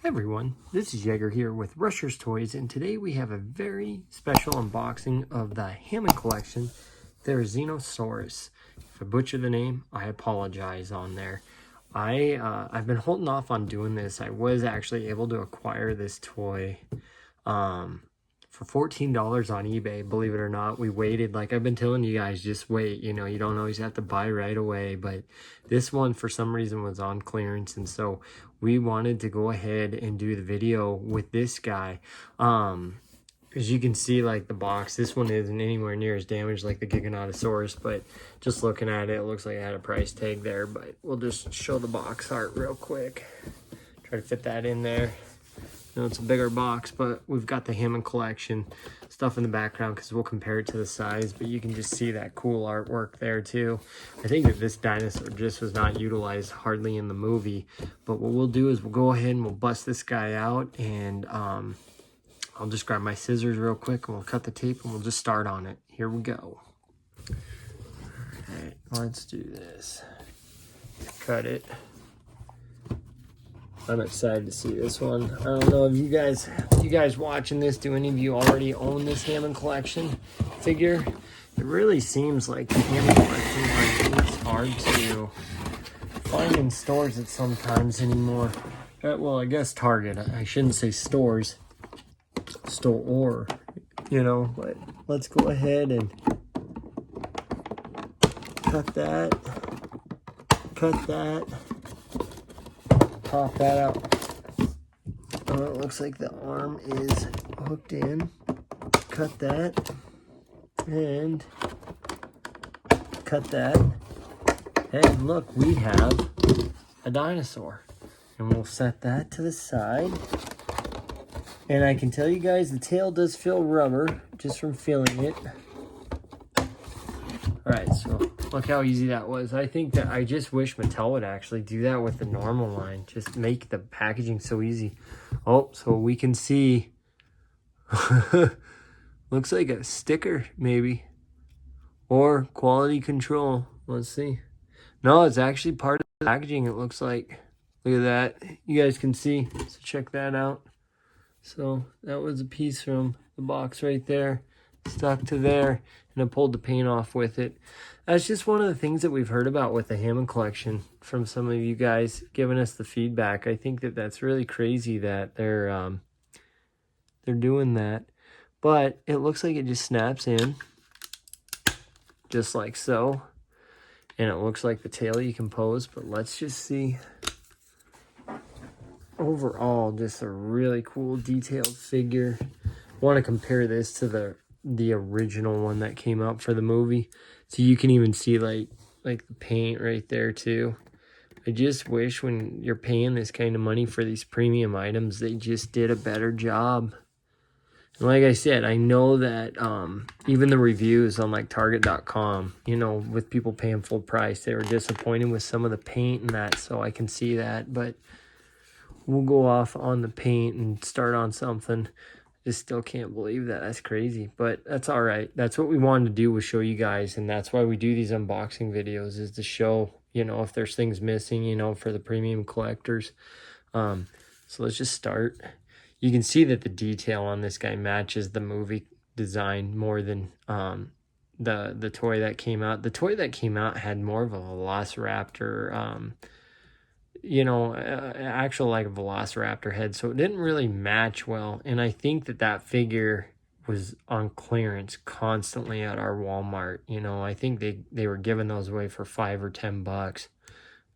Hey everyone, this is Jaeger here with Rusher's Toys, and today we have a very special unboxing of the Hammond Collection Therizinosaurus. If I butcher the name, I apologize on there. I've been holding off on doing this. I was actually able to acquire this toy for $14 on eBay, believe it or not. We waited, like I've been telling you guys, just wait. You know, you don't always have to buy right away, but this one for some reason was on clearance, and so we wanted to go ahead and do the video with this guy. As you can see, like the box, this one isn't anywhere near as damaged like the Giganotosaurus, but just looking at it, it looks like it had a price tag there. But we'll just show the box art real quick, try to fit that in there. I know it's a bigger box, but we've got the Hammond Collection stuff in the background because we'll compare it to the size, but you can just see that cool artwork there too. I think that this dinosaur just was not utilized hardly in the movie, but what we'll do is we'll go ahead and we'll bust this guy out, and I'll just grab my scissors real quick and we'll cut the tape and we'll just start on it. Here we go. All right, let's do this. Cut it. I'm excited to see this one. I don't know if you guys watching this, do any of you already own this Hammond Collection figure? It really seems like the Hammond Collection line is hard to find in stores at sometimes anymore. Well, I guess Target. I shouldn't say stores. Store, you know, but let's go ahead and cut that. Pop that out. Oh, it looks like the arm is hooked in. Cut that. And cut that. And look, we have a dinosaur. And we'll set that to the side. And I can tell you guys, the tail does feel rubber just from feeling it. Alright, so look how easy that was. I think that I just wish Mattel would actually do that with the normal line. Just make the packaging so easy. Oh, so we can see. Looks like a sticker, maybe. Or quality control. Let's see. No, it's actually part of the packaging, it looks like. Look at that. You guys can see. So check that out. So that was a piece from the box right there. Stuck to there, and I pulled the paint off with it. That's just one of the things that we've heard about with the Hammond Collection from some of you guys giving us the feedback. I think that that's really crazy that they're doing that, but it looks like it just snaps in just like so, and it looks like the tail you can pose. But let's just see. Overall, just a really cool detailed figure. I want to compare this to the original one that came out for the movie, so you can even see like the paint right there too. I just wish when you're paying this kind of money for these premium items, they just did a better job. And like I said, I know that even the reviews on like Target.com, you know, with people paying full price, they were disappointed with some of the paint and that, so I can see that. But we'll go off on the paint and start on something. Just still can't believe that. That's crazy, but that's all right. That's what we wanted to do, was show you guys, and that's why we do these unboxing videos, is to show, you know, if there's things missing, you know, for the premium collectors. So let's just start. You can see that the detail on this guy matches the movie design more than the toy that came out. The toy that came out had more of a velociraptor, you know, actual like a velociraptor head, so it didn't really match well. And I think that that figure was on clearance constantly at our Walmart. You know, I think they were giving those away for $5 or $10,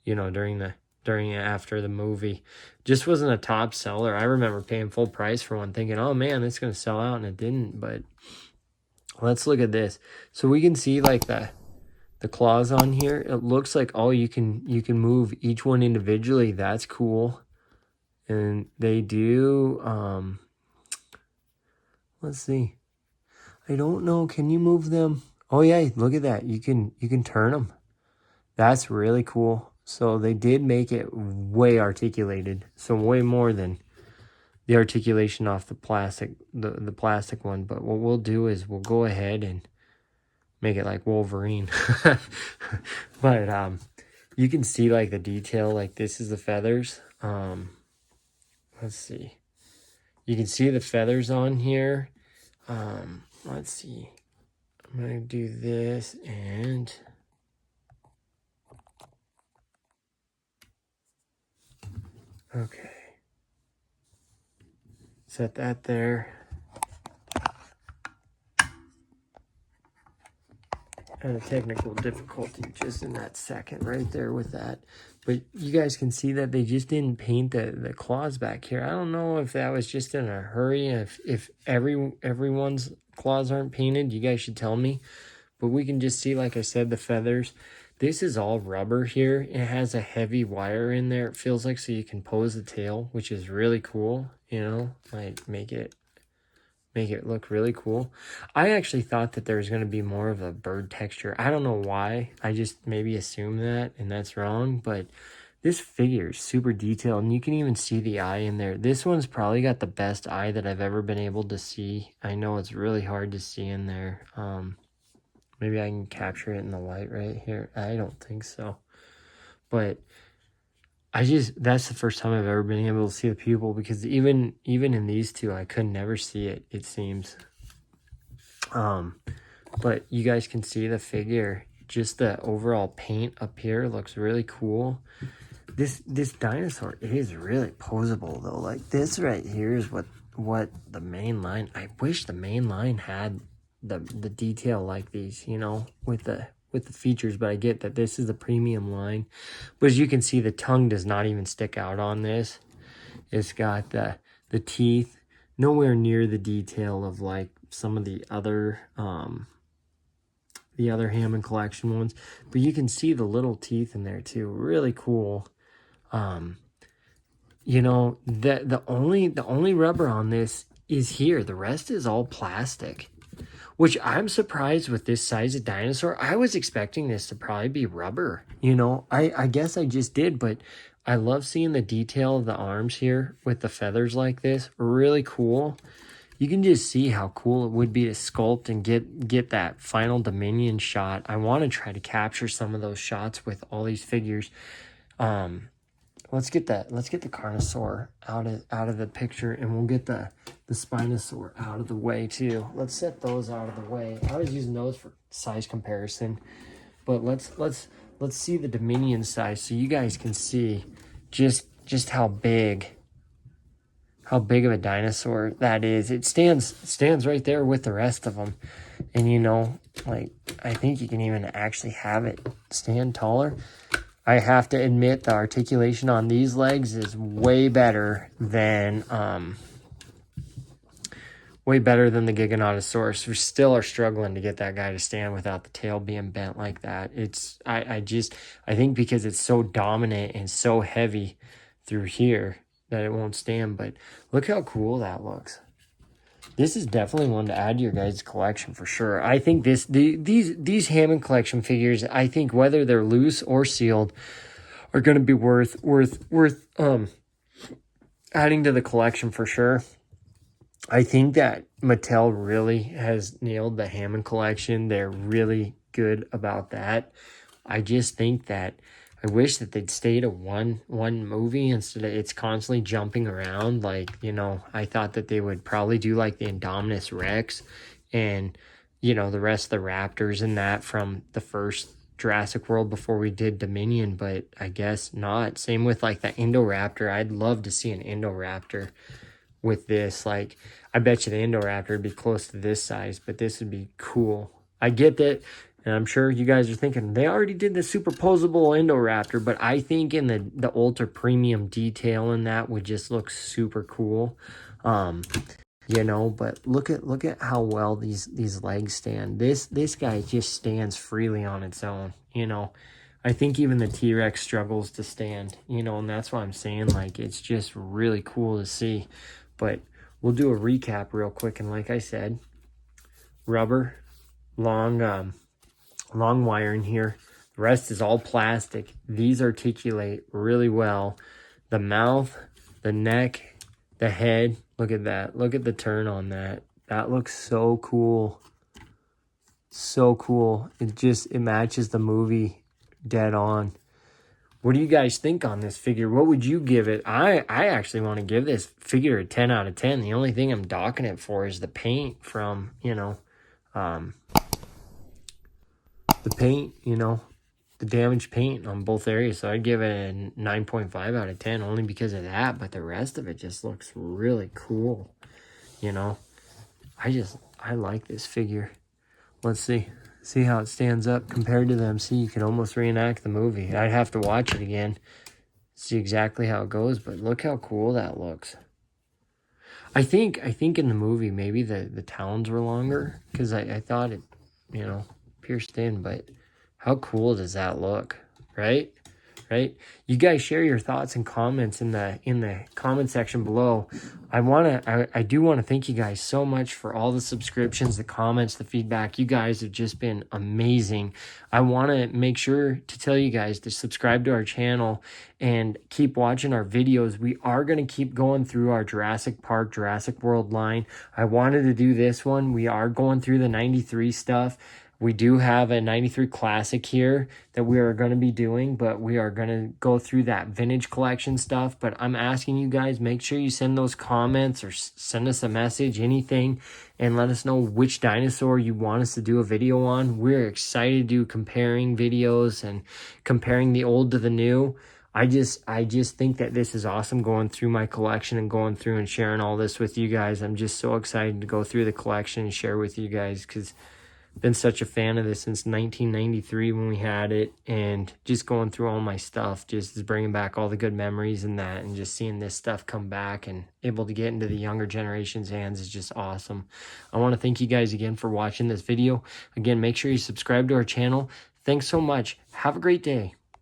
you know, during after the movie. Just wasn't a top seller. I remember paying full price for one, thinking, oh man, it's gonna sell out, and it didn't. But let's look at this. So we can see like the claws on here. It looks like, oh, you can move each one individually. That's cool. And they do let's see, I don't know, can you move them? Oh yeah, look at that, you can turn them. That's really cool. So they did make it way articulated, so way more than the articulation off the plastic, the plastic one. But what we'll do is we'll go ahead and make it like Wolverine. But you can see like the detail, like this is the feathers. let's see. You can see the feathers on here. Let's see. I'm going to do this and... Okay. Set that there. And a technical difficulty just in that second right there with that. But you guys can see that they just didn't paint the claws back here. I don't know if that was just in a hurry. If everyone's claws aren't painted, you guys should tell me. But we can just see, like I said, the feathers. This is all rubber here. It has a heavy wire in there, it feels like, so you can pose the tail, which is really cool, you know, like make it look really cool. I actually thought that there was going to be more of a bird texture. I don't know why. I just maybe assumed that, and that's wrong, but this figure is super detailed, and you can even see the eye in there. This one's probably got the best eye that I've ever been able to see. I know it's really hard to see in there. Maybe I can capture it in the light right here. I don't think so. But that's the first time I've ever been able to see the pupil, because even in these two, I could never see it, it seems. But you guys can see the figure. Just the overall paint up here looks really cool. This dinosaur is really posable though. Like this right here is what the main line. I wish the main line had the detail like these, you know, with the features, but I get that this is the premium line. But as you can see, the tongue does not even stick out on this. It's got the teeth nowhere near the detail of like some of the other Hammond Collection ones, but you can see the little teeth in there too. Really cool. You know, the only rubber on this is here. The rest is all plastic, which I'm surprised with this size of dinosaur. I was expecting this to probably be rubber, you know. I guess I just did, but I love seeing the detail of the arms here with the feathers like this. Really cool. You can just see how cool it would be to sculpt and get that final Dominion shot. I want to try to capture some of those shots with all these figures. Let's get the Carnosaur out of the picture, and we'll get the Spinosaur out of the way too. Let's set those out of the way. I was using those for size comparison, but let's see the Dominion size so you guys can see just how big of a dinosaur that is. It stands right there with the rest of them, and you know, like I think you can even actually have it stand taller. I have to admit the articulation on these legs is way better than the Giganotosaurus. We still are struggling to get that guy to stand without the tail being bent like that. I think because it's so dominant and so heavy through here that it won't stand. But look how cool that looks. This is definitely one to add to your guys' collection for sure. I think these Hammond Collection figures, I think whether they're loose or sealed, are going to be worth adding to the collection for sure. I think that Mattel really has nailed the Hammond Collection. They're really good about that. I just think that I wish that they'd stay to one movie instead of it's constantly jumping around. Like, you know, I thought that they would probably do like the Indominus Rex and, you know, the rest of the Raptors and that from the first Jurassic World before we did Dominion, but I guess not. Same with like the Indoraptor. I'd love to see an Indoraptor with this. Like, I bet you the Indoraptor would be close to this size, but this would be cool. I get that. And I'm sure you guys are thinking, they already did the superposable Indoraptor, but I think in the ultra premium detail in that would just look super cool. You know, but look at how well these legs stand. This guy just stands freely on its own, you know. I think even the T-Rex struggles to stand, you know, and that's why I'm saying, like, it's just really cool to see. But we'll do a recap real quick, and like I said, rubber, long wire in here. The rest is all plastic. These articulate really well. The mouth, the neck, the head. Look at that. Look at the turn on that. That looks so cool. So cool. It matches the movie dead on. What do you guys think on this figure? What would you give it? I actually want to give this figure a 10 out of 10. The only thing I'm docking it for is the paint from, you know, the paint, you know, the damaged paint on both areas. So I'd give it a 9.5 out of 10 only because of that. But the rest of it just looks really cool, you know. I like this figure. Let's see how it stands up compared to them. See, you can almost reenact the movie. I'd have to watch it again, see exactly how it goes, but look how cool that looks. I think in the movie maybe the talons were longer because I thought it, you know, pierced in, but how cool does that look, right? Right? You guys share your thoughts and comments in the comment section below. I do want to thank you guys so much for all the subscriptions, the comments, the feedback. You guys have just been amazing. I want to make sure to tell you guys to subscribe to our channel and keep watching our videos. We are going to keep going through our Jurassic Park, Jurassic World line. I wanted to do this one. We are going through the 93 stuff. We do have a 93 Classic here that we are going to be doing, but we are going to go through that vintage collection stuff. But I'm asking you guys, make sure you send those comments or send us a message, anything, and let us know which dinosaur you want us to do a video on. We're excited to do comparing videos and comparing the old to the new. I just think that this is awesome going through my collection and going through and sharing all this with you guys. I'm just so excited to go through the collection and share with you guys because been such a fan of this since 1993 when we had it, and just going through all my stuff just is bringing back all the good memories and that, and just seeing this stuff come back and able to get into the younger generation's hands is just awesome. I want to thank you guys again for watching this video. Again, make sure you subscribe to our channel. Thanks so much. Have a great day.